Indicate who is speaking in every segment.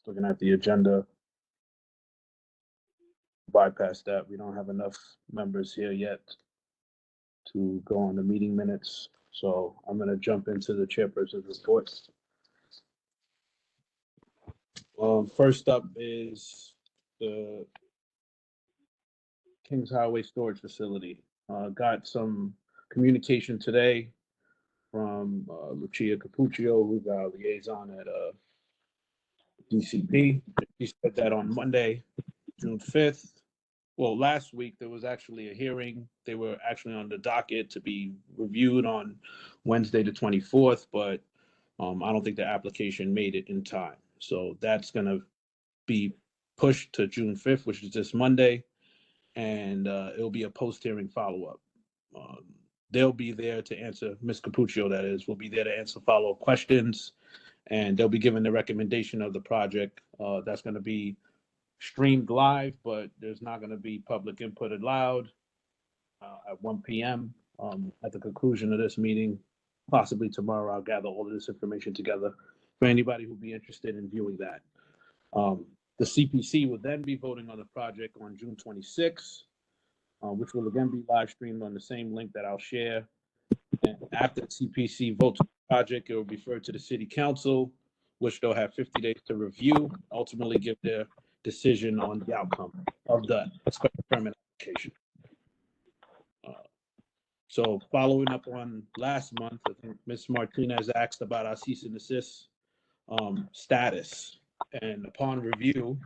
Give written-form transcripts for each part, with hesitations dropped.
Speaker 1: Looking at the agenda, bypass that. We don't have enough members here yet to go on the meeting minutes. So I'm going to jump into the chairperson's reports. First up is the Kings Highway Storage Facility. Got some communication today from Lucia Capuccio, who's our liaison at DCP. She said that on Monday, June 5th. Well, last week there was actually a hearing. They were actually on the docket to be reviewed on Wednesday, the 24th, but I don't think the application made it in time. So that's going to be pushed to June 5th, which is this Monday, and it'll be a post-hearing follow-up. They'll be there to answer, Ms. Capuccio, that is, will be there to answer follow-up questions, and they'll be given the recommendation of the project. That's going to be streamed live, but there's not going to be public input allowed at 1 p.m. At the conclusion of this meeting, possibly tomorrow, I'll gather all of this information together for anybody who'll be interested in viewing that. The CPC will then be voting on the project on June 26th, which will again be live streamed on the same link that I'll share. And after the CPC votes on the project, it will be referred to the City Council, which they'll have 50 days to review, ultimately give their decision on the outcome of the special permit application. So following up on last month, I think Ms. Martinez asked about our cease and desist status. And upon review,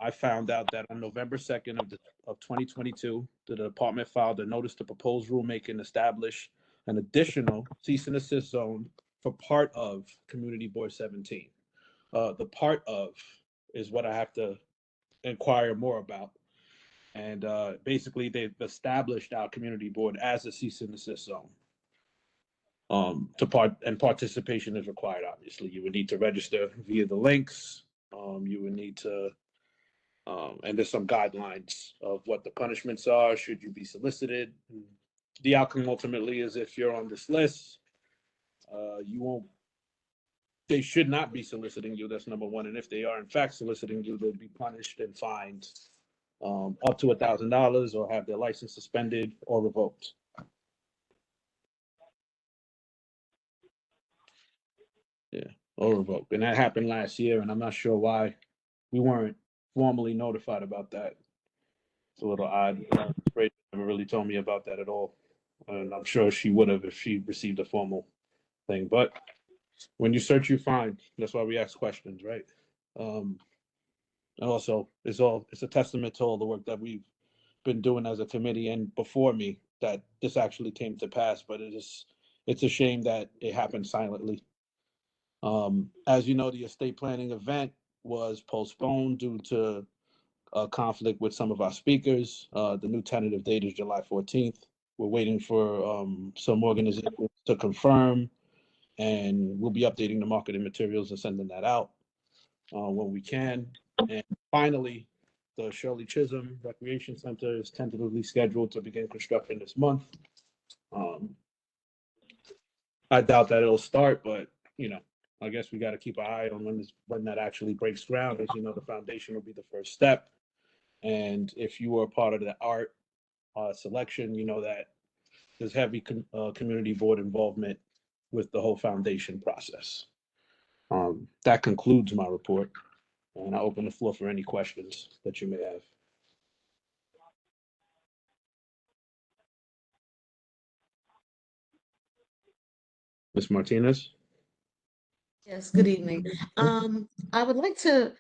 Speaker 1: I found out that on November 2nd of 2022, the department filed a notice to propose rulemaking to establish an additional cease and desist zone for part of Community Board 17. The part of is what I have to inquire more about. And basically, they've established our community board as a cease and desist zone. Participation is required, obviously. You would need to register via the links. You would need to, and there's some guidelines of what the punishments are, should you be solicited. The outcome ultimately is if you're on this list, they should not be soliciting you, that's number one. And if they are in fact soliciting you, they'll be punished and fined up to $1,000 or have their license suspended or revoked. Yeah, or revoked. And that happened last year, and I'm not sure why we weren't formally notified about that. It's a little odd. Rachel never really told me about that at all. And I'm sure she would have if she received a formal thing. But when you search, you find. That's why we ask questions, right? And also, it's a testament to all the work that we've been doing as a committee and before me that this actually came to pass. But it's a shame that it happened silently. As you know, the estate planning event was postponed due to a conflict with some of our speakers. The new tentative date is July 14th. We're waiting for some organizations to confirm, and we'll be updating the marketing materials and sending that out when we can. And finally, the Shirley Chisholm Recreation Center is tentatively scheduled to begin construction this month. I doubt that it'll start, but I guess we got to keep an eye on when that actually breaks ground. As you know, the foundation will be the first step. And if you are part of the art selection, you know that there's heavy community board involvement with the whole foundation process. That concludes my report, and I open the floor for any questions that you may have. Ms. Martinez?
Speaker 2: Yes, good evening. I would like to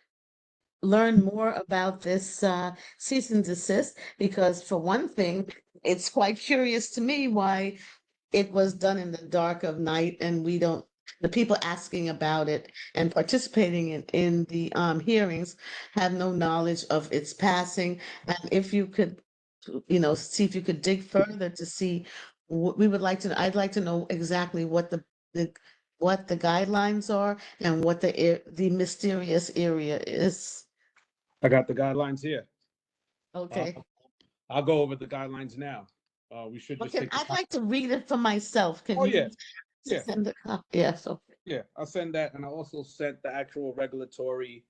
Speaker 2: learn more about this cease and desist because, for one thing, it's quite curious to me why it was done in the dark of night and the people asking about it and participating in the hearings have no knowledge of its passing. And if you could, see if you could dig further to see, I'd like to know exactly what the guidelines are and what the mysterious area is.
Speaker 1: I got the guidelines here.
Speaker 2: Okay.
Speaker 1: I'll go over the guidelines now. We should just
Speaker 2: Okay, I'd like to read it for myself. Can
Speaker 1: Oh,
Speaker 2: you
Speaker 1: yeah.
Speaker 2: send a copy? Yes, okay.
Speaker 1: Yeah, I'll send that, and I also sent the actual regulatory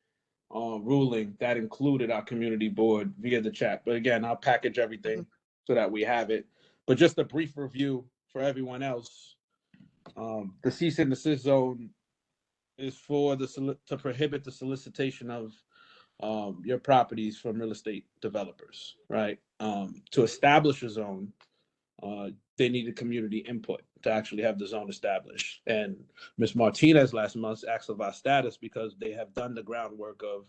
Speaker 1: ruling that included our community board via the chat. But again, I'll package everything so that we have it. But just a brief review for everyone else. The cease and desist zone is for to prohibit the solicitation of your properties from real estate developers, right? To establish a zone, they needed community input to actually have the zone established. And Ms. Martinez last month asked of our status because they have done the groundwork of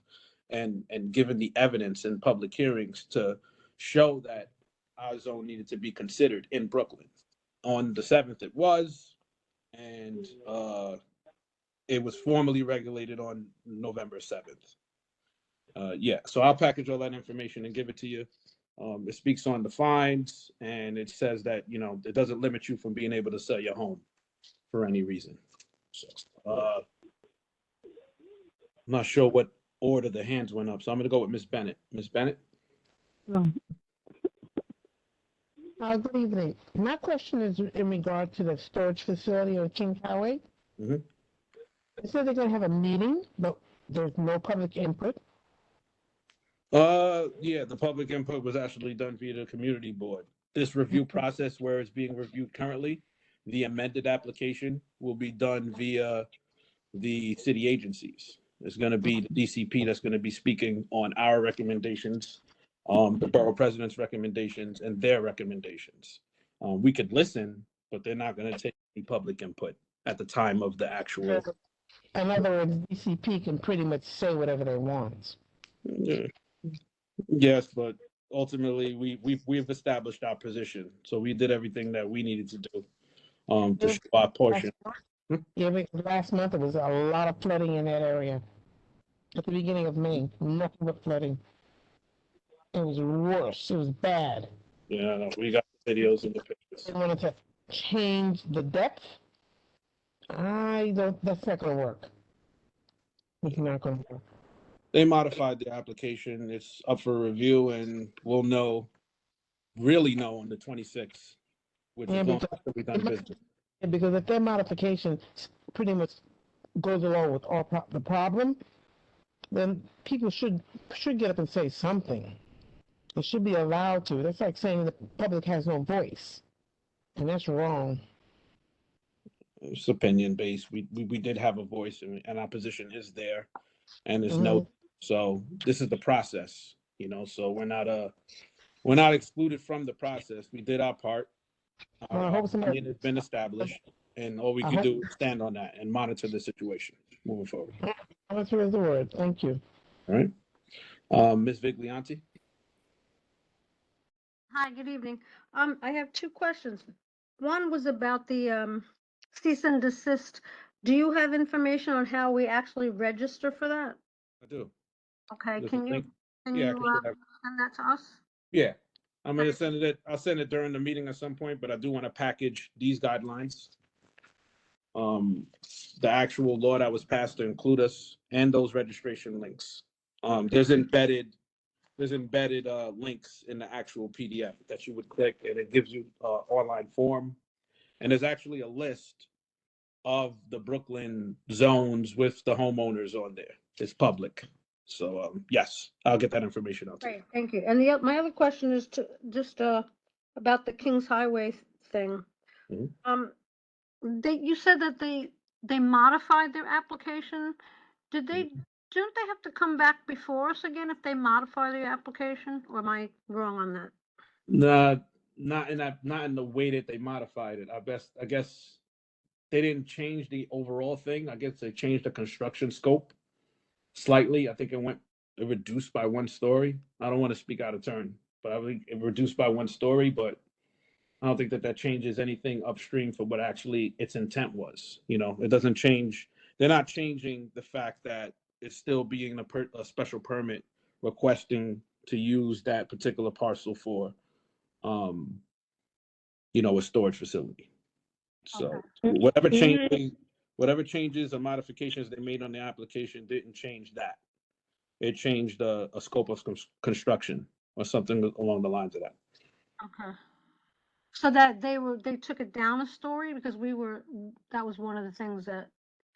Speaker 1: and given the evidence in public hearings to show that our zone needed to be considered in Brooklyn. On the 7th, it was, and it was formally regulated on November 7th. Yeah, so I'll package all that information and give it to you. It speaks on the fines, and it says that, you know, it doesn't limit you from being able to sell your home for any reason. So, I'm not sure what order the hands went up, so I'm going to go with Ms. Bennett. Ms. Bennett?
Speaker 3: Good evening. My question is in regard to the storage facility on Kings Highway.
Speaker 1: Mhm.
Speaker 3: They said they're going to have a meeting, but there's no public input.
Speaker 1: Yeah, the public input was actually done via the community board. This review process where it's being reviewed currently, the amended application will be done via the city agencies. It's going to be the DCP that's going to be speaking on our recommendations, the borough president's recommendations, and their recommendations. We could listen, but they're not going to take any public input at the time of the actual.
Speaker 3: In other words, DCP can pretty much say whatever they want.
Speaker 1: Yes, but ultimately we've established our position, so we did everything that we needed to do to show our portion.
Speaker 3: Yeah, because last month there was a lot of flooding in that area. At the beginning of May, nothing but flooding. It was worse. It was bad.
Speaker 1: Yeah, no, we got the videos and the pictures.
Speaker 3: They wanted to change the depth. That's not going to work. It's not going to work.
Speaker 1: They modified the application. It's up for review, and we'll really know on the 26th, which is long after we've done business.
Speaker 3: Because if their modification pretty much goes along with all the problem, then people should get up and say something. They should be allowed to. That's like saying the public has no voice, and that's wrong.
Speaker 1: It's opinion based. We did have a voice, and our position is there, and there's
Speaker 3: Mm-hmm.
Speaker 1: no. So this is the process, you know. So we're not excluded from the process. We did our part.
Speaker 3: Well, I
Speaker 1: Our
Speaker 3: hope somebody-
Speaker 1: opinion has been established, and all we can do is stand on that and monitor the situation moving forward.
Speaker 3: That's the word. Thank you.
Speaker 1: All right, Ms. Viglianti.
Speaker 4: Hi, good evening. I have two questions. One was about the cease and desist. Do you have information on how we actually register for that?
Speaker 1: I do.
Speaker 4: Okay,
Speaker 1: There's a
Speaker 4: can you
Speaker 1: link.
Speaker 4: can
Speaker 1: Yeah, I
Speaker 4: you
Speaker 1: can share that.
Speaker 4: send that to us?
Speaker 1: Yeah, I'm gonna send it. I'll send it during the meeting at some point, but I do want to package these guidelines. The actual law that was passed to include us and those registration links. There's embedded links in the actual PDF that you would click, and it gives you online form. And there's actually a list of the Brooklyn zones with the homeowners on there. It's public. So yes, I'll get that information out to you.
Speaker 4: Great, thank you. And my other question is just about the Kings Highway thing.
Speaker 1: Mhm.
Speaker 4: You said that they modified their application. Did they? Don't they have to come back before us again if they modify the application? Or am I wrong on that?
Speaker 1: Not in the way that they modified it. I guess they didn't change the overall thing. I guess they changed the construction scope slightly. I think it reduced by 1 story. I don't want to speak out of turn, but I think it reduced by 1 story, but I don't think that changes anything upstream for what actually its intent was. You know, it doesn't change. They're not changing the fact that it's still being a special permit requesting to use that particular parcel for, a storage facility. So whatever changes or modifications they made on the application didn't change that. It changed a scope of construction or something along the lines of that.
Speaker 4: Okay. So that they took it down a story because that was one of the things that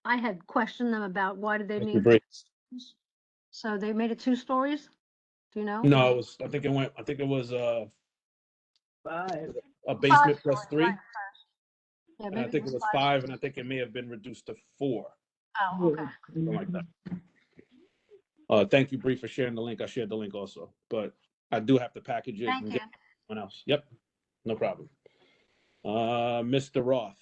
Speaker 4: I had questioned them about why did they
Speaker 1: Thank you,
Speaker 4: need
Speaker 1: Bree.
Speaker 4: so they made it 2 stories? Do you know?
Speaker 1: No, it was, I think it was,
Speaker 2: Five.
Speaker 1: a
Speaker 4: 5
Speaker 1: basement plus
Speaker 4: stories,
Speaker 1: 3,
Speaker 4: right, yeah,
Speaker 1: and I
Speaker 4: maybe
Speaker 1: think it was
Speaker 4: 5
Speaker 1: 5,
Speaker 4: stories.
Speaker 1: and I think it may have been reduced to 4,
Speaker 4: Oh, okay.
Speaker 1: something like that. Thank you, Bree, for sharing the link. I shared the link also, but I do have to package it
Speaker 4: Thank
Speaker 1: and
Speaker 4: you.
Speaker 1: get someone else. Yep, no problem. Mr. Roth.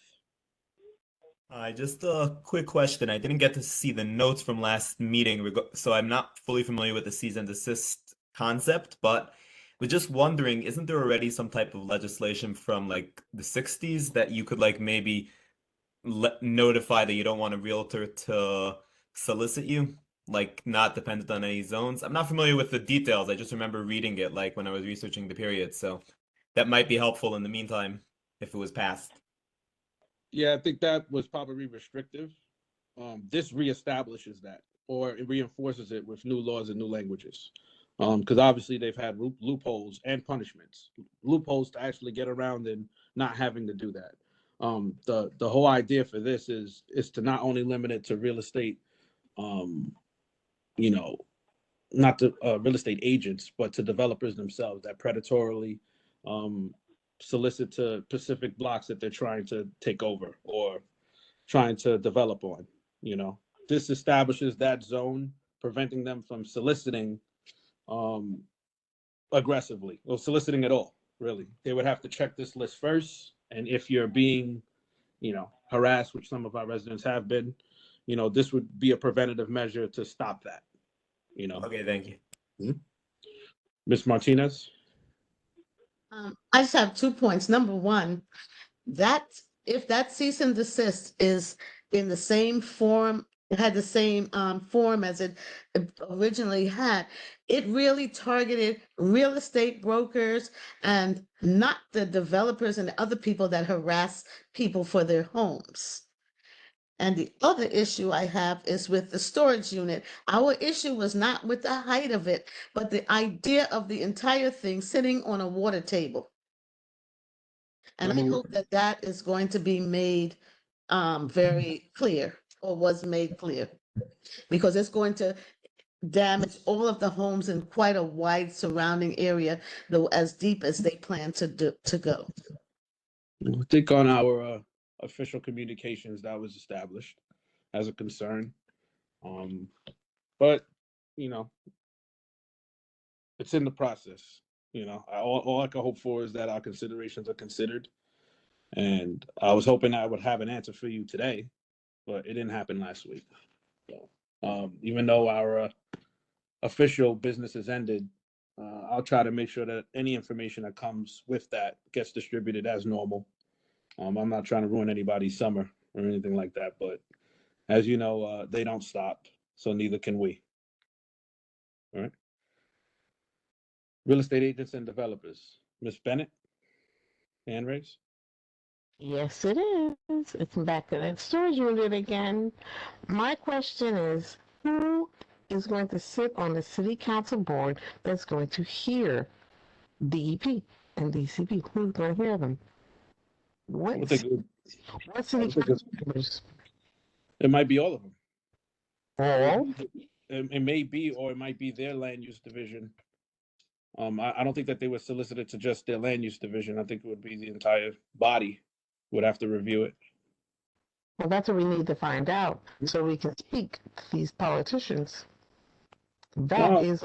Speaker 5: Just a quick question. I didn't get to see the notes from last meeting, so I'm not fully familiar with the cease and desist concept, but was just wondering, isn't there already some type of legislation from like the 60s that you could like maybe notify that you don't want a realtor to solicit you, like not dependent on any zones? I'm not familiar with the details. I just remember reading it like when I was researching the period, so that might be helpful in the meantime if it was passed.
Speaker 1: Yeah, I think that was probably restrictive. This reestablishes that, or it reinforces it with new laws and new languages. Because obviously they've had loopholes and punishments, loopholes to actually get around and not having to do that. The whole idea for this is to not only limit it to real estate, um, you know, not to real estate agents, but to developers themselves that predatorily um, solicit to specific blocks that they're trying to take over or trying to develop on. You know, this establishes that zone, preventing them from soliciting um, aggressively or soliciting at all. Really, they would have to check this list first, and if you're being, harassed, which some of our residents have been, this would be a preventative measure to stop that.
Speaker 5: Okay, thank you.
Speaker 1: Ms. Martinez.
Speaker 2: I just have 2 points. Number one, that if that cease and desist is in the same form, it had the same form as it originally had, it really targeted real estate brokers and not the developers and the other people that harass people for their homes. And the other issue I have is with the storage unit. Our issue was not with the height of it, but the idea of the entire thing sitting on a water table. And I hope that that is going to be made very clear, or was made clear, because it's going to damage all of the homes in quite a wide surrounding area, though as deep as they plan to go.
Speaker 1: I think on our official communications that was established as a concern. But, you know, it's in the process. All I can hope for is that our considerations are considered. And I was hoping I would have an answer for you today, but it didn't happen last week. So, even though our official business has ended, I'll try to make sure that any information that comes with that gets distributed as normal. I'm not trying to ruin anybody's summer or anything like that, but as you know, they don't stop, so neither can we. All right. Real estate agents and developers. Ms. Bennett, hand raise.
Speaker 3: Yes, it is. It's back to that storage unit again. My question is, who is going to sit on the city council board that's going to hear DEP and DCP? Who's going to hear them?
Speaker 1: I don't
Speaker 3: What,
Speaker 1: think
Speaker 3: what city
Speaker 1: don't think
Speaker 3: council members?
Speaker 1: it might be all of them.
Speaker 3: All?
Speaker 1: It may be, or it might be their land use division. I don't think that they were solicited to just their land use division. I think it would be the entire body would have to review it.
Speaker 3: Well, that's what we need to find out so we can speak to these politicians. That
Speaker 1: Well,
Speaker 3: is,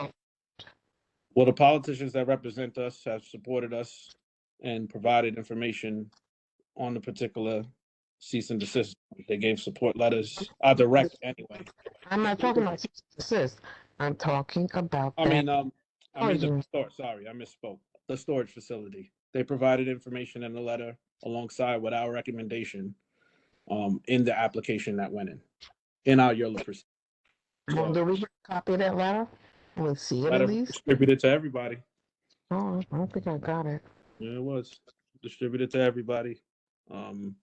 Speaker 1: well, the politicians that represent us have supported us and provided information on the particular cease and desist. They gave support letters, direct anyway.
Speaker 3: I'm not talking about cease and desist. I'm talking about
Speaker 1: I
Speaker 3: that.
Speaker 1: mean, the
Speaker 3: Origin.
Speaker 1: store. Sorry, I misspoke. The storage facility. They provided information in the letter alongside with our recommendation, in the application that went in our YOLA procedure.
Speaker 3: Well, do we get a copy of that letter? We'll see it at
Speaker 1: Letter
Speaker 3: least.
Speaker 1: distributed to everybody.
Speaker 3: Oh, I don't think I got it.
Speaker 1: Yeah, it was distributed to everybody. And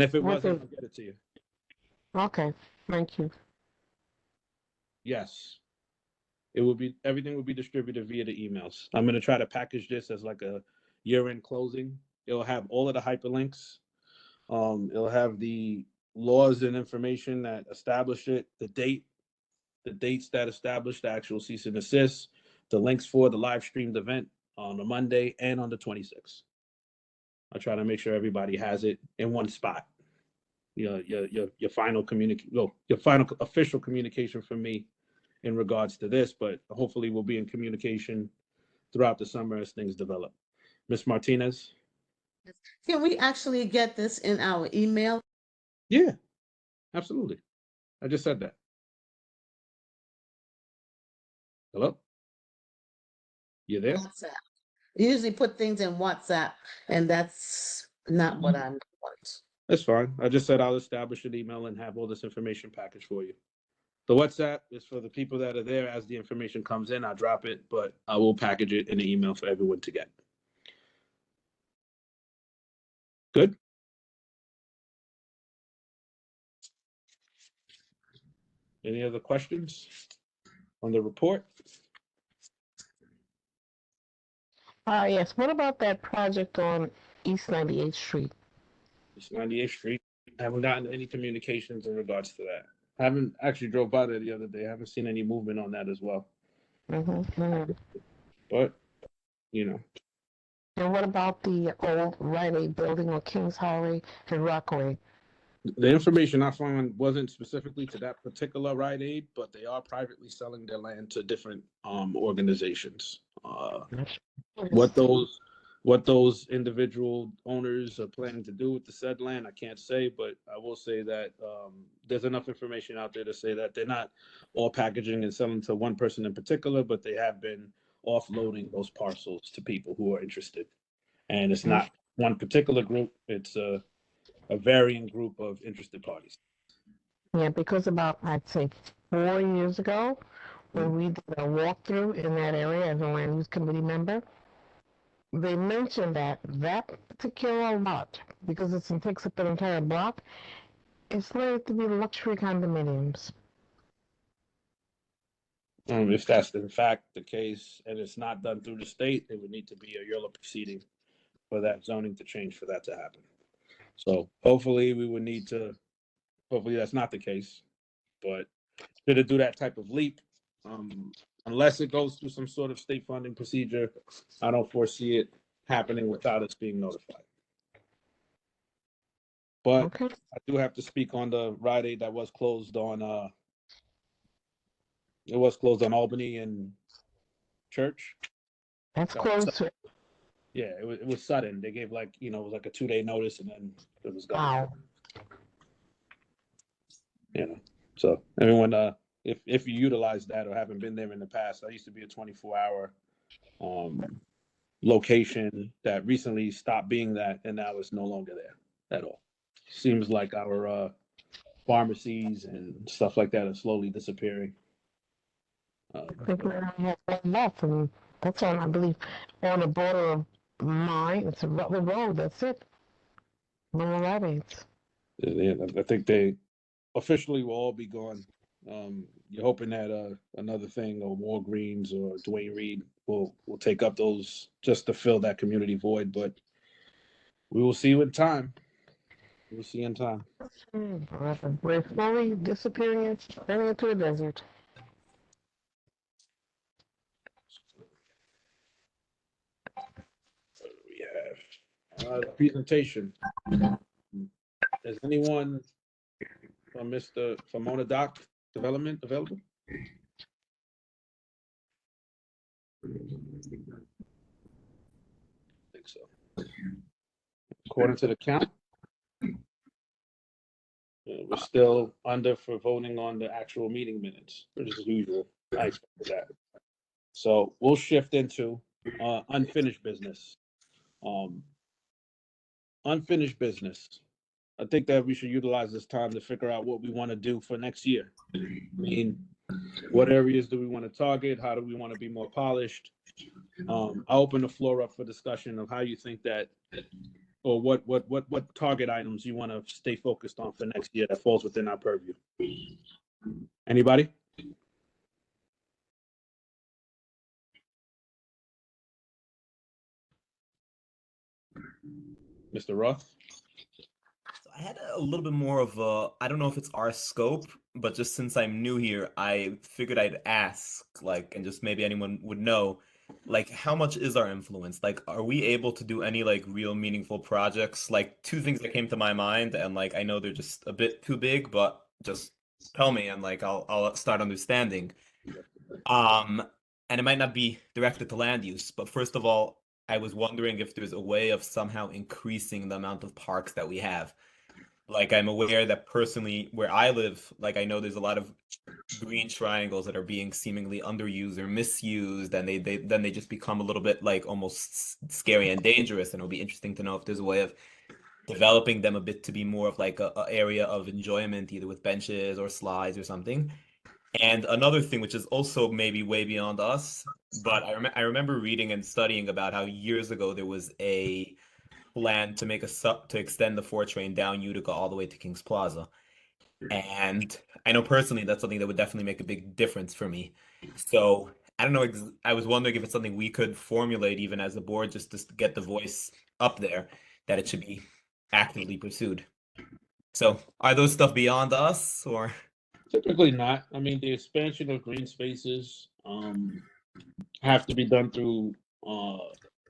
Speaker 1: if it
Speaker 3: What
Speaker 1: wasn't,
Speaker 3: the-
Speaker 1: I'll get it to you.
Speaker 3: Okay, thank you.
Speaker 1: Yes. Everything will be distributed via the emails. I'm gonna try to package this as like a year-end closing. It'll have all of the hyperlinks. It'll have the laws and information that established it, the dates that established the actual cease and desist, the links for the live streamed event on a Monday and on the 26th. I try to make sure everybody has it in one spot. Your final your final official communication from me in regards to this, but hopefully we'll be in communication throughout the summer as things develop. Ms. Martinez?
Speaker 2: Can we actually get this in our email?
Speaker 1: Yeah, absolutely. I just said that. Hello? You there?
Speaker 2: WhatsApp. You usually put things in WhatsApp, and that's not what I want.
Speaker 1: That's fine. I just said I'll establish an email and have all this information packaged for you. The WhatsApp is for the people that are there. As the information comes in, I'll drop it, but I will package it in an email for everyone to get. Good? Any other questions on the report?
Speaker 3: Yes, what about that project on East 98th Street?
Speaker 1: It's 98th Street. I haven't gotten any communications in regards to that. I haven't actually drove by there the other day. I haven't seen any movement on that as well. But, you know,
Speaker 3: And what about the old Rite Aid building on Kings Highway and Rockaway?
Speaker 1: the information I found wasn't specifically to that particular Rite Aid, but they are privately selling their land to different organizations. What those individual owners are planning to do with the said land, I can't say, but I will say that there's enough information out there to say that they're not all packaging and selling to one person in particular, but they have been offloading those parcels to people who are interested. And it's not one particular group, it's a varying group of interested parties.
Speaker 3: Yeah, because about, I'd say, 4 years ago, when we did a walkthrough in that area as a land use committee member, they mentioned that that particular lot, because it takes up an entire block, is slated to be luxury condominiums.
Speaker 1: If that's in fact the case and it's not done through the state, it would need to be a YOLA proceeding for that zoning to change for that to happen. So hopefully hopefully that's not the case, but to do that type of leap, unless it goes through some sort of state funding procedure, I don't foresee it happening without us being notified. But
Speaker 3: Okay.
Speaker 1: I do have to speak on the Rite Aid that was closed on Albany and Church.
Speaker 3: That's close.
Speaker 1: Yeah, it was sudden. They gave it was like a 2-day notice and then it was gone.
Speaker 3: Wow.
Speaker 1: So everyone, if you utilize that or haven't been there in the past, I used to be a 24-hour location that recently stopped being that, and now it's no longer there at all. Seems like our pharmacies and stuff like that are slowly disappearing.
Speaker 3: I think we only have one left, and that's on, I believe, on the border of mine. It's a Rutland Road. That's it. No more Rite Aids.
Speaker 1: Yeah, I think they officially will all be gone. You're hoping that another thing, or Walgreens or Dwayne Reed will take up those just to fill that community void, but we will see in time. We'll see in time.
Speaker 3: We're slowly disappearing, turning into a desert.
Speaker 1: We have the presentation. Is anyone from Mona Doc Development available? I think so. According to the count, we're still under for voting on the actual meeting minutes, which is usual. I expected that. So we'll shift into unfinished business. Unfinished business. I think that we should utilize this time to figure out what we want to do for next year. I mean, what areas do we want to target? How do we want to be more polished? I'll open the floor up for discussion of how you think that, or what target items you want to stay focused on for next year that falls within our purview. Anybody? Mr. Roth?
Speaker 5: I had a little bit more of a, I don't know if it's our scope, but just since I'm new here, I figured I'd ask, like, and just maybe anyone would know, like, how much is our influence? Like, are we able to do any, like, real meaningful projects? Like, two things that came to my mind, and, like, I know they're just a bit too big, but just tell me, and, like, I'll start understanding. Um, and it might not be directed to land use, but first of all, I was wondering if there's a way of somehow increasing the amount of parks that we have. Like I'm aware that personally where I live, like I know there's a lot of green triangles that are being seemingly underused or misused, and they just become a little bit like almost scary and dangerous. And it'll be interesting to know if there's a way of developing them a bit to be more of like a area of enjoyment, either with benches or slides or something. And another thing, which is also maybe way beyond us, but I remember reading and studying about how years ago there was a plan to make a sub to extend the 4 train down Utica all the way to Kings Plaza. And I know personally that's something that would definitely make a big difference for me. So I don't know. I was wondering if it's something we could formulate even as a board just to get the voice up there that it should be actively pursued. So are those stuff beyond us or?
Speaker 1: Typically not. I mean, the expansion of green spaces have to be done through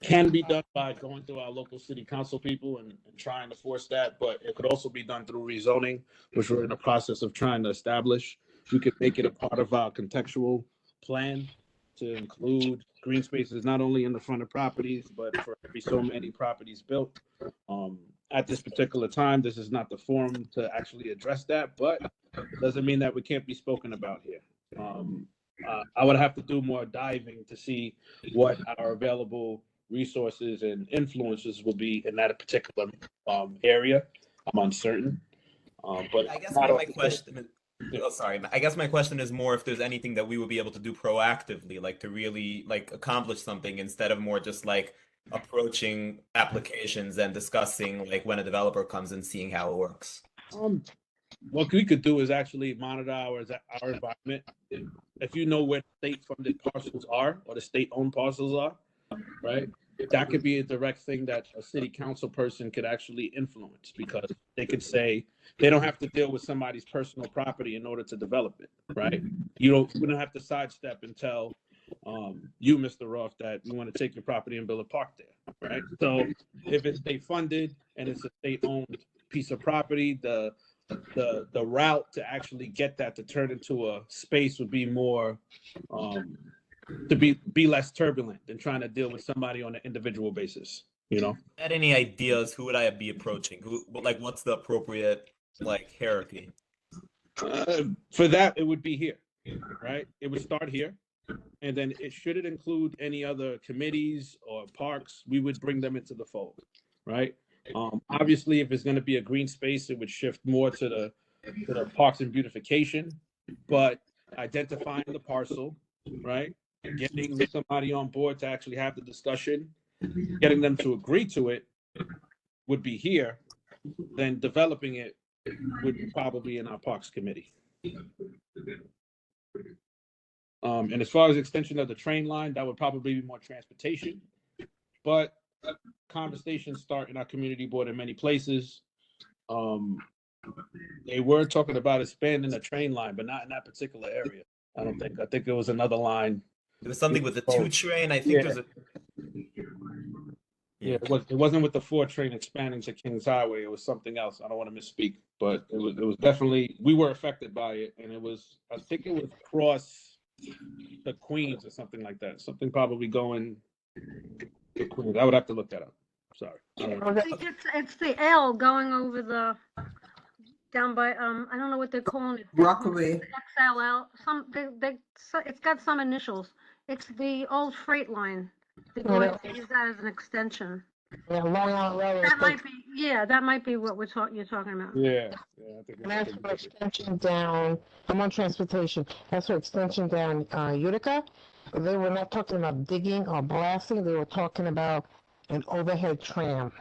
Speaker 1: can be done by going through our local city council people and trying to force that, but it could also be done through rezoning, which we're in the process of trying to establish. We could make it a part of our contextual plan to include green spaces not only in the front of properties, but for every so many properties built. At this particular time, this is not the forum to actually address that, but it doesn't mean that we can't be spoken about here. I would have to do more diving to see what our available resources and influences will be in that particular area. I'm uncertain, but
Speaker 5: I guess
Speaker 1: not
Speaker 5: my question is, oh, sorry. I guess my question is more if there's anything that we would be able to do proactively, like to really like accomplish something instead of more just like approaching applications and discussing like when a developer comes and seeing how it works.
Speaker 1: What we could do is actually monitor our environment. If you know where state-funded parcels are or the state-owned parcels are, right? That could be a direct thing that a city council person could actually influence because they could say they don't have to deal with somebody's personal property in order to develop it, right? We don't have to sidestep and tell you, Mr. Roth, that we want to take your property and build a park there, right? So if it's state funded and it's a state-owned piece of property, the route to actually get that to turn into a space would be more to be less turbulent than trying to deal with somebody on an individual basis, you know.
Speaker 5: Had any ideas? Who would I be approaching? Like, what's the appropriate like hierarchy?
Speaker 1: For that, it would be here, right? It would start here, and then should it include any other committees or parks, we would bring them into the fold, right? Obviously, if it's going to be a green space, it would shift more to the parks and beautification, but identifying the parcel, right? Getting somebody on board to actually have the discussion, getting them to agree to it would be here, then developing it would be probably in our parks committee. And as far as extension of the train line, that would probably be more transportation, but conversations start in our community board in many places. They were talking about expanding the train line, but not in that particular area. I don't think. I think there was another line.
Speaker 5: There was something with the 2 train. I think there's a.
Speaker 1: Yeah, it wasn't with the 4 train expanding to Kings Highway. It was something else. I don't want to misspeak, but it was definitely we were affected by it, and it was I think it was across the Queens or something like that. Something probably going to Queens. I would have to look that up. Sorry.
Speaker 4: I think it's the L going over the down by I don't know what they're calling it.
Speaker 6: Rockaway.
Speaker 4: XLL. It's got some initials. It's the old freight line. They're going to use that as an extension.
Speaker 3: Yeah, Long Island Railroad.
Speaker 4: That might be what you're talking about.
Speaker 1: Yeah. I think
Speaker 3: And that's for extension down, I'm on transportation, that's for extension down Utica. They were not talking about digging or blasting, they were talking about an overhead tram.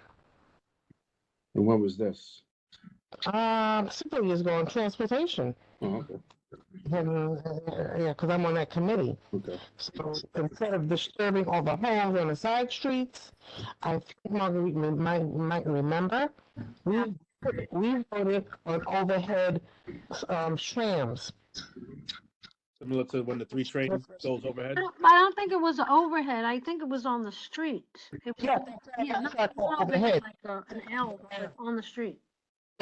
Speaker 1: And when was this?
Speaker 3: Several years ago on transportation.
Speaker 1: Oh, okay.
Speaker 3: And, yeah, because I'm on that committee.
Speaker 1: Okay.
Speaker 3: So instead of disturbing all the homes on the side streets, I think Marguerite might remember, we we voted on overhead trams.
Speaker 1: Similar to when the 3 train goes overhead.
Speaker 4: I don't think it was overhead. I think it was on the street. It was,
Speaker 3: Yeah,
Speaker 4: yeah,
Speaker 3: that's
Speaker 4: not
Speaker 3: what I call
Speaker 4: overhead
Speaker 3: overhead.
Speaker 4: like an L, but on the street.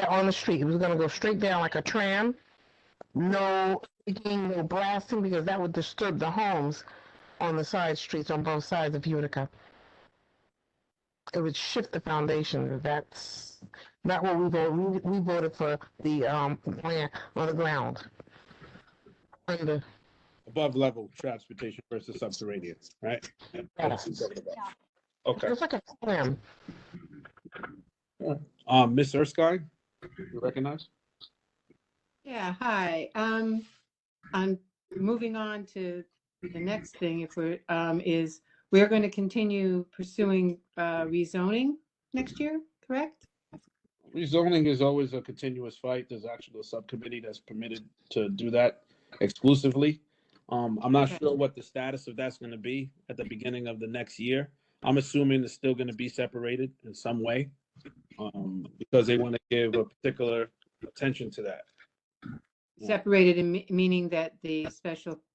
Speaker 3: On the street. It was gonna go straight down like a tram. No digging, no blasting, because that would disturb the homes on the side streets on both sides of Utica. It would shift the foundation. That's not what we voted. We voted for the land on the ground. Under,
Speaker 1: Above level transportation versus subterranean, right?
Speaker 3: yes.
Speaker 1: Okay.
Speaker 3: It's like a tram.
Speaker 1: Miss Erskine, you recognize?
Speaker 6: Yeah, hi. I'm moving on to the next thing. If we're going to continue pursuing rezoning next year, correct?
Speaker 1: Rezoning is always a continuous fight. There's actually a subcommittee that's permitted to do that exclusively. I'm not
Speaker 6: Okay.
Speaker 1: sure what the status of that's going to be at the beginning of the next year. I'm assuming it's still going to be separated in some way, because they want to give a particular attention to that.
Speaker 6: Separated in meaning that the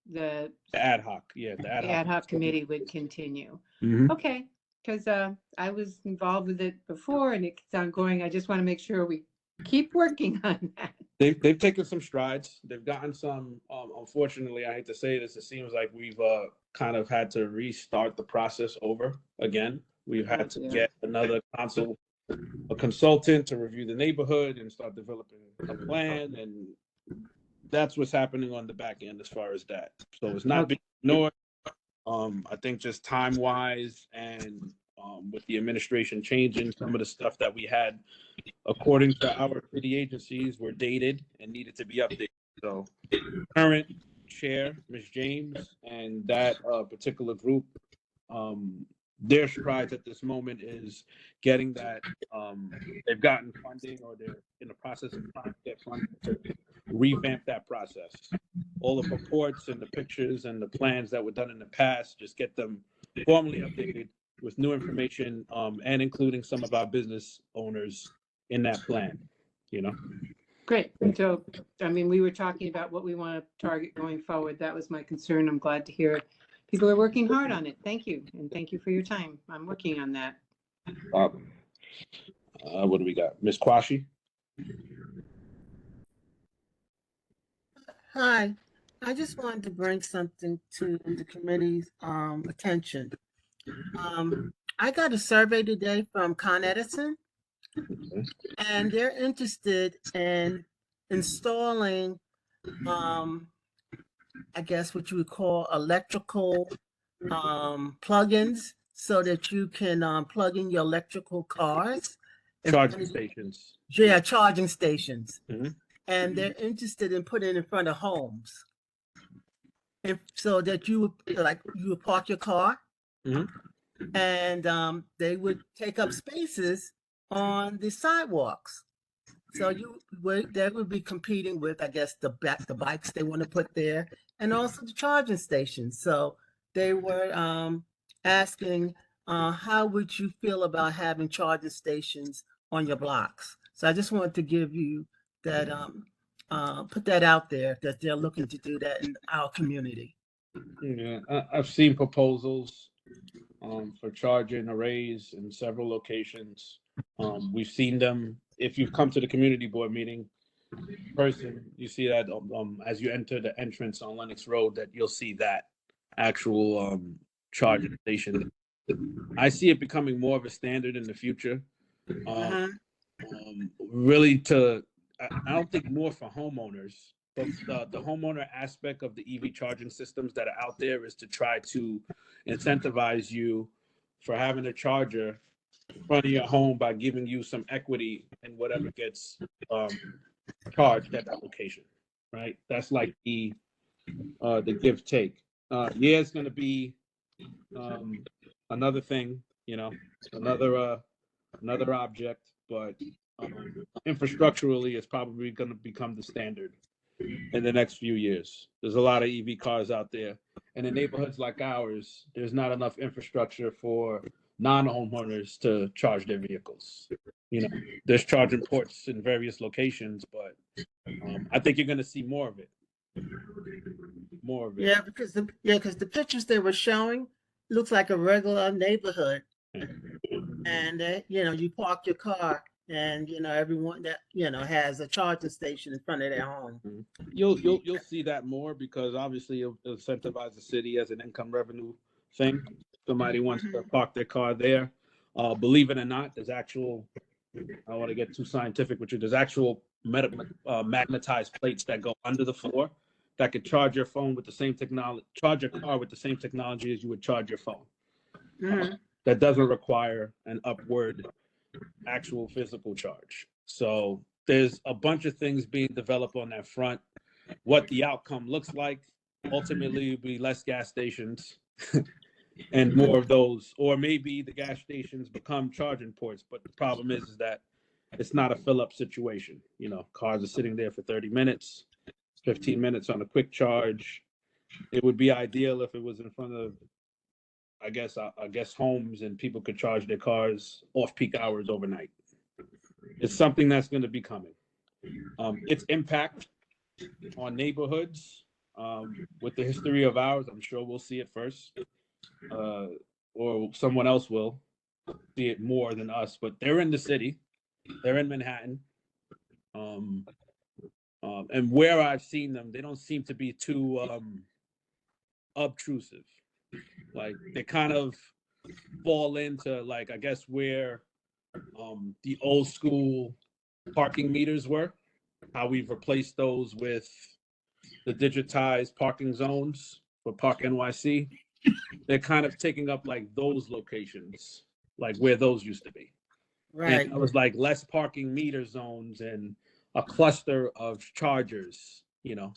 Speaker 1: The ad hoc, yeah, the
Speaker 6: ad hoc committee would continue.
Speaker 1: Mhm.
Speaker 6: Okay, because I was involved with it before and it's ongoing. I just want to make sure we keep working on that.
Speaker 1: They've taken some strides. They've gotten some. Unfortunately, I hate to say this, it seems like we've kind of had to restart the process over again. We've had to
Speaker 6: Yeah.
Speaker 1: get another a consultant to review the neighborhood and start developing a plan, and that's what's happening on the back end as far as that. So it's not being ignored. I think just time wise and with the administration changing, some of the stuff that we had, according to our city agencies, were dated and needed to be updated. So current chair, Ms. James, and that particular group, their strides at this moment is getting that they've gotten funding or they're in the process of trying to get funding to revamp that process. All the reports and the pictures and the plans that were done in the past, just get them formally updated with new information, and including some of our business owners in that plan, you know?
Speaker 6: Great. So, I mean, we were talking about what we want to target going forward. That was my concern. I'm glad to hear people are working hard on it. Thank you. And thank you for your time. I'm working on that.
Speaker 1: What do we got? Ms. Quashi?
Speaker 7: Hi, I just wanted to bring something to the committee's attention. I got a survey today from Con Edison, and they're interested in installing, I guess what you would call electrical plugins so that you can plug in your electrical cars.
Speaker 1: Charging stations.
Speaker 7: Yeah, charging stations.
Speaker 1: Mhm.
Speaker 7: And they're interested in putting it in front of homes. So that you would park your car,
Speaker 1: Mhm.
Speaker 7: and they would take up spaces on the sidewalks. So they would be competing with, I guess, the bikes they want to put there, and also the charging stations. So they were asking, how would you feel about having charging stations on your blocks? So I just wanted to give you that, put that out there, that they're looking to do that in our community.
Speaker 1: Yeah, I've seen proposals for charging arrays in several locations. We've seen them. If you've come to the community board meeting in person, you see that as you enter the entrance on Lennox Road, that you'll see that actual charging station. I see it becoming more of a standard in the future. Really, I don't think more for homeowners, but the homeowner aspect of the EV charging systems that are out there is to try to incentivize you for having a charger in front of your home by giving you some equity in whatever gets charged at that location, right? That's like the give take. Yeah, it's going to be another thing, another object, but infrastructurally, it's probably going to become the standard in the next few years. There's a lot of EV cars out there, and in neighborhoods like ours, there's not enough infrastructure for non-homeowners to charge their vehicles. You know, there's charging ports in various locations, but I think you're going to see more of it. More of it.
Speaker 7: Yeah, because the pictures they were showing looks like a regular neighborhood, and you park your car, and everyone that has a charging station in front of their home.
Speaker 1: You'll see that more because obviously it'll incentivize the city as an income revenue thing. Somebody wants to park their car there. Believe it or not, there's actual. I don't want to get too scientific with you. There's actual magnetized plates that go under the floor that could charge your phone with the same technology, charge your car with the same technology as you would charge your phone. That doesn't require an upward actual physical charge. So there's a bunch of things being developed on that front. What the outcome looks like ultimately will be less gas stations and more of those, or maybe the gas stations become charging ports. But the problem is that it's not a fill up situation. You know, cars are sitting there for 30 minutes, 15 minutes on a quick charge. It would be ideal if it was in front of, I guess homes and people could charge their cars off peak hours overnight. It's something that's going to be coming. Its impact on neighborhoods, with the history of ours, I'm sure we'll see it first, or someone else will see it more than us. But they're in the city, they're in Manhattan, and where I've seen them, they don't seem to be too obtrusive. Like they kind of fall into like I guess where the old school parking meters were, how we've replaced those with the digitized parking zones for Park NYC. They're kind of taking up like those locations, like where those used to be.
Speaker 7: Right.
Speaker 1: And it was like less parking meter zones and a cluster of chargers, you know.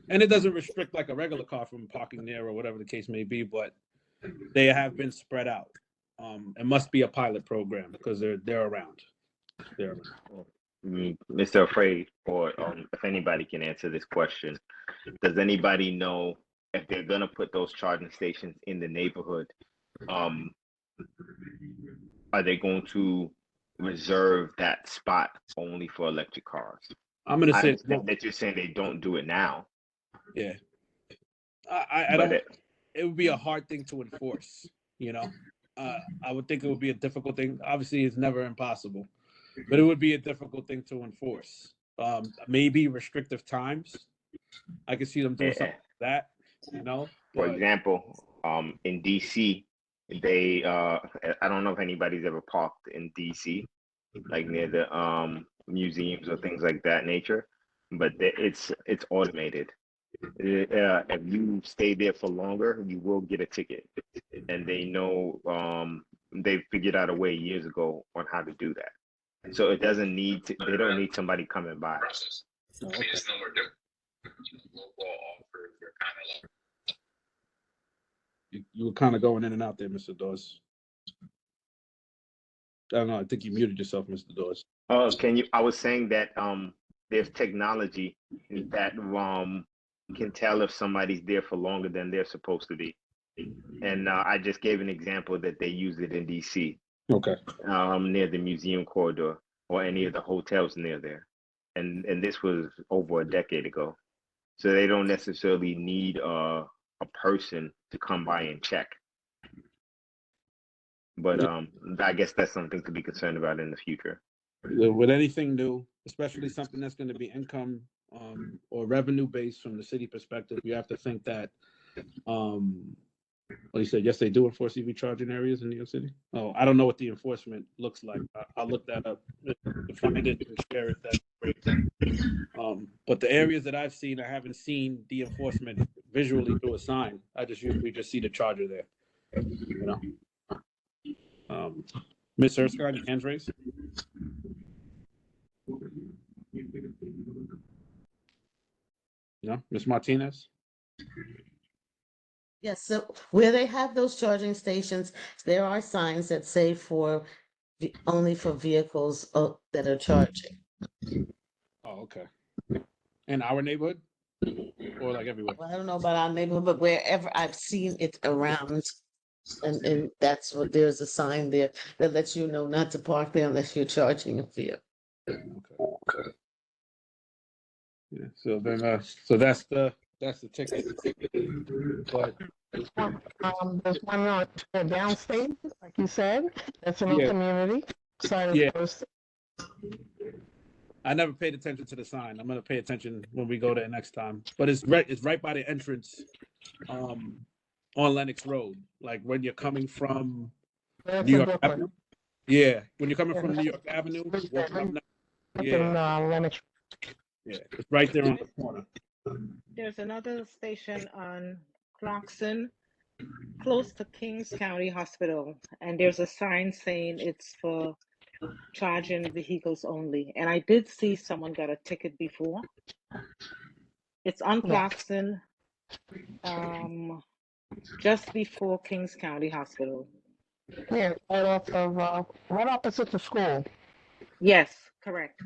Speaker 1: And it doesn't restrict like a regular car from parking there or whatever the case may be, but they have been spread out. It must be a pilot program because they're around. They're around.
Speaker 8: Mr. Afraid, or if anybody can answer this question, does anybody know if they're gonna put those charging stations in the neighborhood? Are they going to reserve that spot only for electric cars?
Speaker 1: I'm gonna
Speaker 8: I
Speaker 1: say
Speaker 8: understand that you're saying they don't do it now.
Speaker 1: yeah. I
Speaker 8: But
Speaker 1: don't. It would be a hard thing to enforce. You know, I would think it would be a difficult thing. Obviously, it's never impossible, but it would be a difficult thing to enforce. Maybe restrictive times. I could see them doing something like that. You know,
Speaker 8: For
Speaker 1: but
Speaker 8: example, in DC, they I don't know if anybody's ever parked in DC, like near the museums or things like that nature, but it's automated. If you stay there for longer, you will get a ticket, and they know they figured out a way years ago on how to do that. So it doesn't need to. They don't need somebody coming by.
Speaker 7: So, okay.
Speaker 1: you were kind of going in and out there, Mr. Dawes. I don't know. I think you muted yourself, Mr. Dawes.
Speaker 8: Oh, can you? I was saying that there's technology that can tell if somebody's there for longer than they're supposed to be. And I just gave an example that they use it in DC,
Speaker 1: Okay.
Speaker 8: near the museum corridor or any of the hotels near there. And this was over a decade ago. So they don't necessarily need a person to come by and check. But I guess that's something to be concerned about in the future.
Speaker 1: With anything new, especially something that's going to be income or revenue based from the city perspective, you have to think that, well, you said, yes, they do enforce EV charging areas in New York City. Oh, I don't know what the enforcement looks like. I'll look that up, find it and share it. That's great. But the areas that I've seen, I haven't seen the enforcement visually through a sign. I just usually just see the charger there, you know. Ms. Erskine, your hands raised. No, Ms. Martinez.
Speaker 2: Yes, so where they have those charging stations, there are signs that say only for vehicles that are charging.
Speaker 1: Oh, okay. In our neighborhood, or like everywhere?
Speaker 2: Well, I don't know about our neighborhood, but wherever I've seen it around And that's what, there's a sign there that lets you know not to park there unless you're charging a fee.
Speaker 1: Okay. Yeah, so then, so that's the ticket. But
Speaker 3: There's one on downstate, like you said, that's in our
Speaker 1: Yeah.
Speaker 3: community. Sign is
Speaker 1: Yeah.
Speaker 3: posted.
Speaker 1: I never paid attention to the sign. I'm gonna pay attention when we go there next time. But it's right by the entrance, on Lenox Road. Like when you're coming from
Speaker 3: That's
Speaker 1: New
Speaker 3: in
Speaker 1: York
Speaker 3: Brooklyn.
Speaker 1: Avenue. Yeah, when you're coming from New York Avenue, walking up now,
Speaker 3: Up
Speaker 1: yeah,
Speaker 3: in Lenox.
Speaker 1: yeah, it's right there on the corner.
Speaker 9: There's another station on Clarkson, close to Kings County Hospital, and there's a sign saying it's for charging vehicles only. And I did see someone got a ticket before. It's on
Speaker 3: Yeah.
Speaker 9: Clarkson, just before Kings County Hospital.
Speaker 3: Yeah, right opposite the school.
Speaker 9: Yes, correct.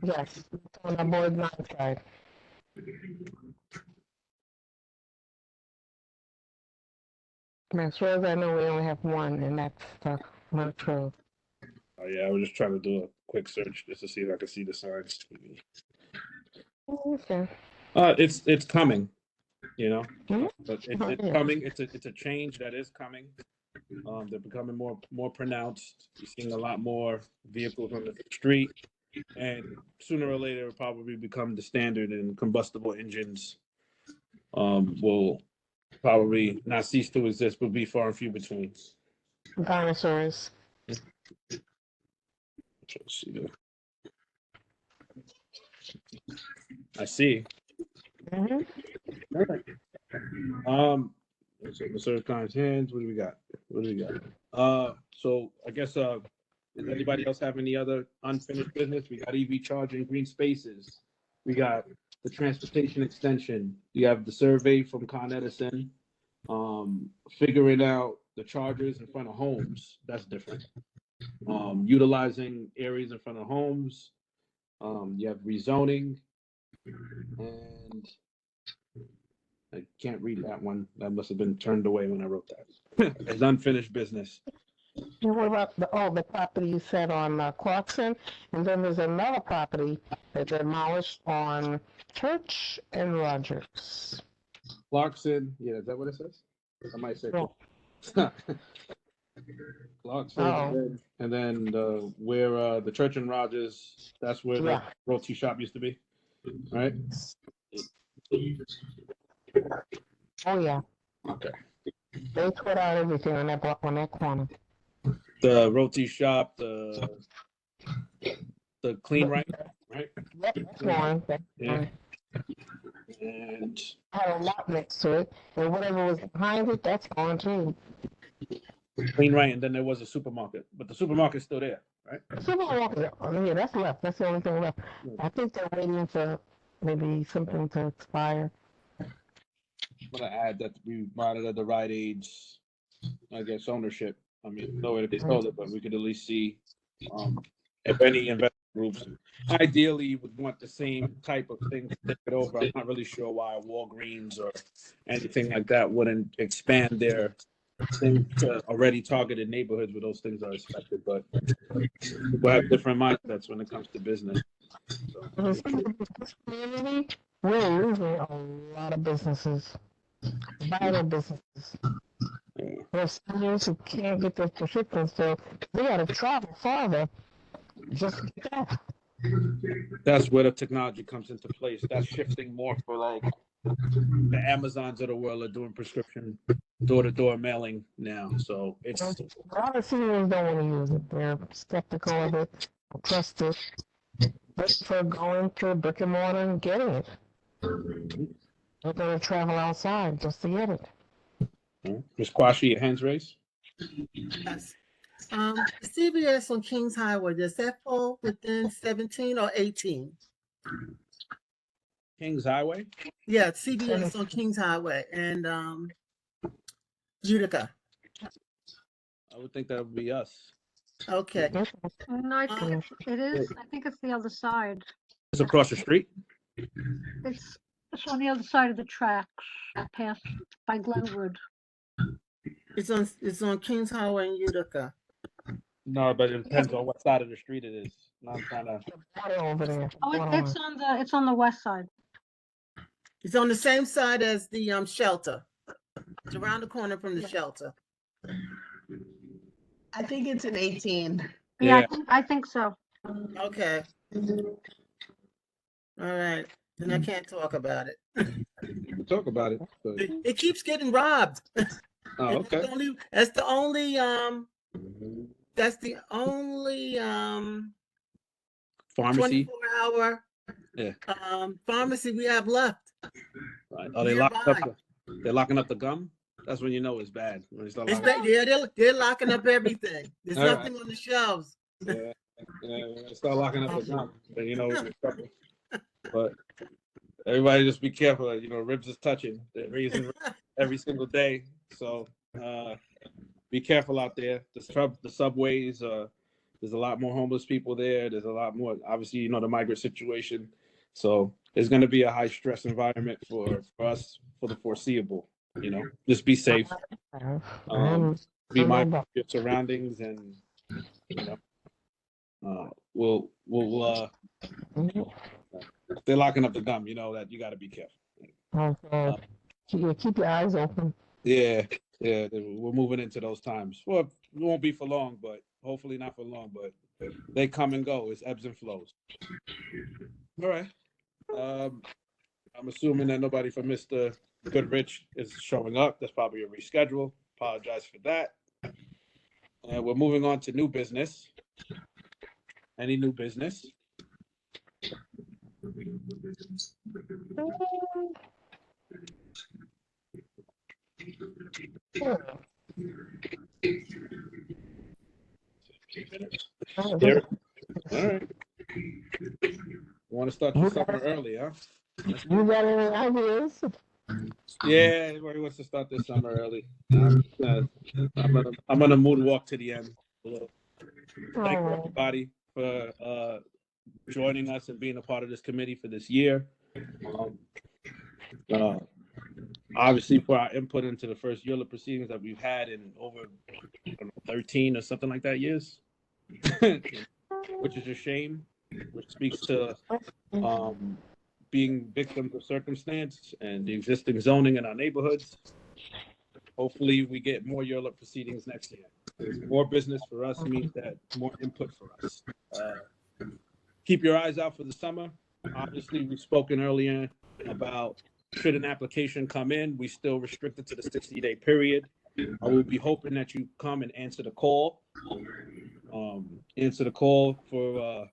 Speaker 3: Yes, on the board 9 side. And as far as I know, we only have one, and that's Lenox Road.
Speaker 1: Oh yeah, I was just trying to do a quick search just to see if I could see the signs.
Speaker 3: Okay.
Speaker 1: It's coming, you know.
Speaker 3: Mhm.
Speaker 1: But
Speaker 3: Oh,
Speaker 1: it's
Speaker 3: yeah.
Speaker 1: coming. It's a change that is coming. They're becoming more pronounced. You're seeing a lot more vehicles on the street, and sooner or later, it'll probably become the standard, and combustible engines will probably not cease to exist, but be far and few between.
Speaker 3: Dinosaurs.
Speaker 1: Let's see there. I see.
Speaker 3: Mm-hmm.
Speaker 1: So Sir Khan's hands. What do we got? So I guess does anybody else have any other unfinished business? We got EV charging, green spaces. We got the transportation extension. You have the survey from Con Edison. Figuring out the chargers in front of homes. That's different. Utilizing areas in front of homes. You have rezoning, and I can't read that one. That must have been turned away when I wrote that. It's unfinished business.
Speaker 3: And what about the property you said on Clarkson? And then there's another property that demolished on Church and Rogers.
Speaker 1: Clarkson, yeah, is that what it says? I might say
Speaker 3: Well,
Speaker 1: Clarkson,
Speaker 3: Uh-oh.
Speaker 1: and then where the Church and Rogers, that's where
Speaker 3: Yeah.
Speaker 1: the roti shop used to be, right?
Speaker 3: Oh yeah,
Speaker 1: Okay.
Speaker 3: they put out everything on that block, on that corner.
Speaker 1: The roti shop, the clean right, right?
Speaker 3: Yep, that's one. That's
Speaker 1: Yeah.
Speaker 3: one.
Speaker 1: And
Speaker 3: Had a lot next to it, and whatever was behind it, that's gone too.
Speaker 1: clean right, and then there was a supermarket, but the supermarket's still there, right?
Speaker 3: Supermarket, oh, yeah, that's left. That's the only thing left. I think they're waiting for maybe something to expire.
Speaker 1: I'm gonna add that we monitor the right age, I guess, ownership. I mean, no way to be told it, but we could at least see if any investment groups, ideally would want the same type of thing to take it over. I'm not really sure why Walgreens or anything like that wouldn't expand their thing to already targeted neighborhoods where those things are expected, but people have different mindsets when it comes to business. So,
Speaker 3: This community, we're losing a lot of businesses, vital businesses.
Speaker 1: yeah.
Speaker 3: There's seniors who can't get their prescriptions, so they gotta travel farther just to get that.
Speaker 1: That's where the technology comes into place. That's shifting more for like the Amazons of the world are doing prescription door-to-door mailing now. So it's
Speaker 3: A lot of seniors don't want to use it. They're skeptical of it, don't trust it. They prefer going to brick and mortar and getting it. They're gonna travel outside just to get it.
Speaker 1: Ms. Quashi, your hands raised.
Speaker 7: Yes. CVS on Kings Highway, does that fall within 17 or 18?
Speaker 1: Kings Highway.
Speaker 7: Yeah, CVS on Kings Highway and Utica.
Speaker 1: I would think that would be us.
Speaker 7: Okay.
Speaker 4: No, I think it is. I think it's the other side.
Speaker 1: It's across the street.
Speaker 4: It's on the other side of the tracks, past by Glenwood.
Speaker 7: It's on Kings Highway in Utica.
Speaker 1: No, but it depends on what side of the street it is. Now I'm trying to.
Speaker 3: Water over there.
Speaker 4: Oh,
Speaker 3: Water
Speaker 4: it's on the west side.
Speaker 7: It's on the same side as the shelter. It's around the corner from the shelter.
Speaker 2: I think it's an 18.
Speaker 4: Yeah,
Speaker 1: Yeah.
Speaker 4: I think so.
Speaker 7: Okay. All right. Then I can't talk about it.
Speaker 1: We'll talk about it. But,
Speaker 7: It keeps getting robbed.
Speaker 1: oh,
Speaker 7: And
Speaker 1: okay.
Speaker 7: That's the only
Speaker 1: Pharmacy.
Speaker 7: 24-hour
Speaker 1: Yeah.
Speaker 7: pharmacy we have left.
Speaker 1: Right. Oh, they locking up.
Speaker 7: Nearby.
Speaker 1: They're locking up the gum. That's when you know it's bad. When they start
Speaker 7: It's
Speaker 1: locking
Speaker 7: they're locking up everything. There's
Speaker 1: All right.
Speaker 7: nothing on the shelves.
Speaker 1: Yeah, when they start locking up the gum, then you know we're in trouble. But everybody just be careful. You know, ribs is touching. They're raising ribs every single day. So be careful out there. The subways. There's a lot more homeless people there. There's a lot more. Obviously, you know the migrant situation. So it's going to be a high stress environment for us for the foreseeable. You know, just be safe. Be mindful of your surroundings, and you know, we'll if they're locking up the gum, you know that you got to be careful.
Speaker 3: Okay. Keep your eyes open.
Speaker 1: Yeah, we're moving into those times. Well, it won't be for long, but hopefully not for long. But they come and go. It's ebbs and flows. All right. I'm assuming that nobody from Mr. Goodrich is showing up. That's probably a reschedule. Apologize for that. We're moving on to new business. Any new business? Derek? All right. Want to start your summer early, huh?
Speaker 3: You got any ideas?
Speaker 1: Yeah, everybody wants to start this summer early. I'm gonna moonwalk to the end. Thank you everybody for joining us and being a part of this committee for this year. Obviously, for our input into the first year of proceedings that we've had in over 13 or something like that years, which is a shame, which speaks to being victims of circumstance and the existing zoning in our neighborhoods. Hopefully, we get more yearly proceedings next year. More business for us means that more input for us. Keep your eyes out for the summer. Obviously, we've spoken earlier about should an application come in, we still restricted to the 60-day period. I will be hoping that you come and answer the call. Answer the call for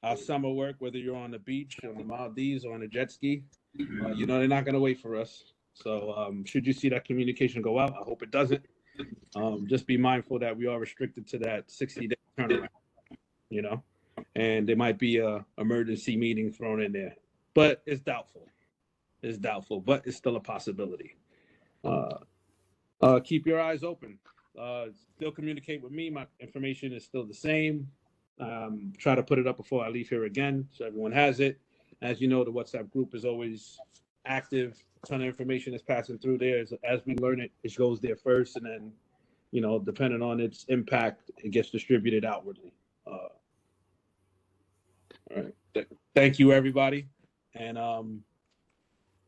Speaker 1: our summer work, whether you're on the beach, on the Maldives, or on a jet ski. You know, they're not going to wait for us. So should you see that communication go out, I hope it doesn't. Just be mindful that we are restricted to that 60-day turnaround, you know, and there might be a emergency meeting thrown in there, but it's doubtful. It's doubtful, but it's still a possibility. Keep your eyes open. Still communicate with me. My information is still the same. Try to put it up before I leave here again, so everyone has it. As you know, the WhatsApp group is always active. A ton of information is passing through there. As we learn it, it goes there first, and then, you know, depending on its impact, it gets distributed outwardly. All right. Thank you, everybody. And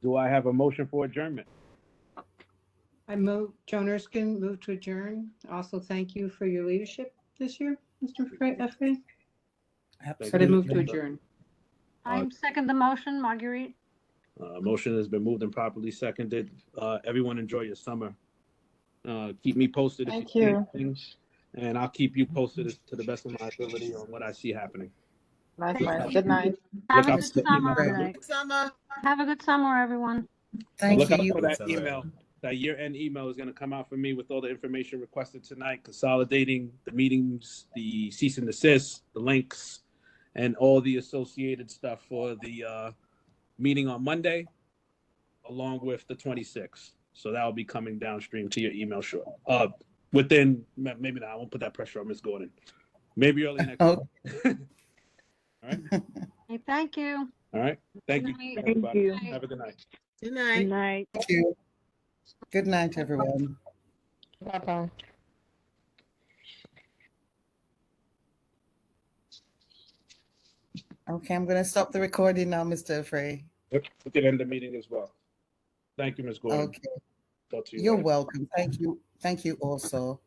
Speaker 1: do I have a motion for adjournment?
Speaker 6: Joan Erskine, move to adjourn. Also, thank you for your leadership this year, Mr. Frey. But I move to adjourn.
Speaker 4: I second the motion, Marguerite.
Speaker 1: Motion has been moved and properly seconded. Everyone enjoy your summer. Keep me posted if
Speaker 9: Thank
Speaker 1: you see
Speaker 9: you.
Speaker 1: things, and I'll keep you posted to the best of my ability on what I see happening.
Speaker 9: Likewise. Good night.
Speaker 4: Have a
Speaker 1: Look out
Speaker 4: good
Speaker 1: for the
Speaker 4: summer.
Speaker 1: email.
Speaker 4: Renee.
Speaker 7: Summer.
Speaker 4: Have a good summer, everyone.
Speaker 1: Look out for that
Speaker 5: Summer.
Speaker 1: email. That year-end email is going to come out for me with all the information requested tonight, consolidating the meetings, the cease and desist, the links, and all the associated stuff for the meeting on Monday, along with the 26th. So that will be coming downstream to your email short. Within, maybe not, I won't put that pressure on Ms. Gordon. Maybe early next week. All right.
Speaker 4: Hey, thank you.
Speaker 1: All right. Thank you,
Speaker 4: Thank
Speaker 1: everybody.
Speaker 9: you.
Speaker 1: Have a good night.
Speaker 7: Good night.
Speaker 9: Night.
Speaker 10: Good night, everyone.
Speaker 3: Bye-bye.
Speaker 10: Okay, I'm gonna stop the recording now, Mr. Frey.
Speaker 1: Yep, we can end the meeting as well. Thank you, Ms. Gordon.
Speaker 10: Okay,
Speaker 1: Talk to you
Speaker 10: you're
Speaker 1: later.
Speaker 10: welcome. Thank you. Thank you also.